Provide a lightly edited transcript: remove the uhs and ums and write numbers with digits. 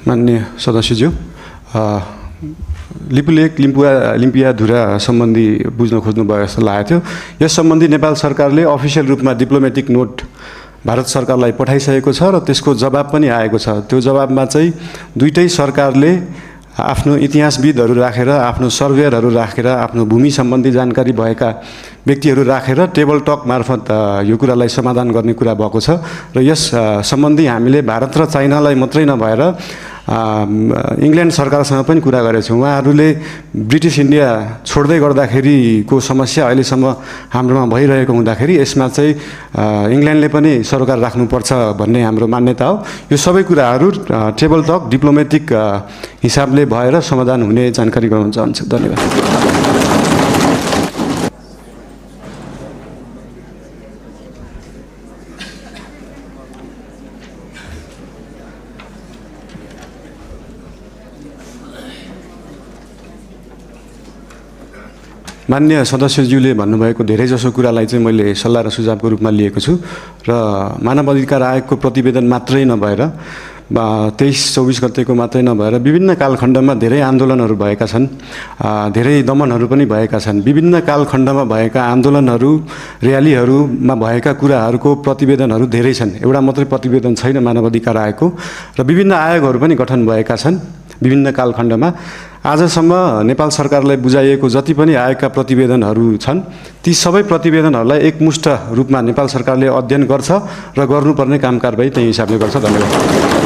माननीय सदस्यज्यू, लिपुलेक लिम्पियाधुरा सम्बन्धी बुझ्न खोज्नुभयो जस्तो लागेको थियो। यस सम्बन्धी नेपाल सरकारले अफिसियल रूपमा डिप्लोमेटिक नोट भारत सरकारलाई पठाइसकेको छ र त्यसको जवाब पनि आएको छ। त्यो जवाबमा चाहिँ दुईटै सरकारले आफ्नो इतिहासविदहरू राखेर, आफ्नो सर्वेयरहरू राखेर, आफ्नो भूमि सम्बन्धी जानकारी भएका व्यक्तिहरू राखेर टेबल टक मार्फत यो कुरालाई समाधान गर्ने कुरा भएको छ र यस सम्बन्धी हामीले भारत र चाइनालाई मात्रै नभएर इङ्ल्यान्ड सरकारसँग पनि कुरा गरेका छौँ। उहाँहरूले ब्रिटिस इन्डिया छोड्दै गर्दाखेरिको समस्या अहिलेसम्म हाम्रोमा भइरहेको हुँदाखेरि यसमा चाहिँ इङ्ल्यान्डले पनि सरोकार राख्नुपर्छ भन्ने हाम्रो मान्यता हो। यो सबै कुराहरू टेबल टक डिप्लोमेटिक हिसाबले भएर समाधान हुने जानकारी गराउन चाहन्छु। धन्यवाद। मान्य सदस्यज्यूले भन्नुभएको धेरैजसो कुरालाई चाहिँ मैले सल्लाह र सुझावको रूपमा लिएको छु र मानव अधिकार आयोगको प्रतिवेदन मात्रै नभएर 23-24 गतेको मात्रै नभएर विभिन्न कालखण्डमा धेरै आन्दोलनहरू भएका छन्, धेरै दमनहरू पनि भएका छन्। विभिन्न कालखण्डमा भएका आन्दोलनहरू, र्यालीहरूमा भएका कुराहरूको प्रतिवेदनहरू धेरै छन्। एउटा मात्रै प्रतिवेदन छैन मानव अधिकार आयोगको र विभिन्न आयोगहरू पनि गठन भएका छन् विभिन्न कालखण्डमा। आजसम्म नेपाल सरकारलाई बुझाइएको जति पनि आयोगका प्रतिवेदनहरू छन् ती सबै प्रतिवेदनहरूलाई एकमुष्ट रूपमा नेपाल सरकारले अध्ययन गर्छ र गर्नुपर्ने काम कारबाही त्यही हिसाबले गर्छ। धन्यवाद।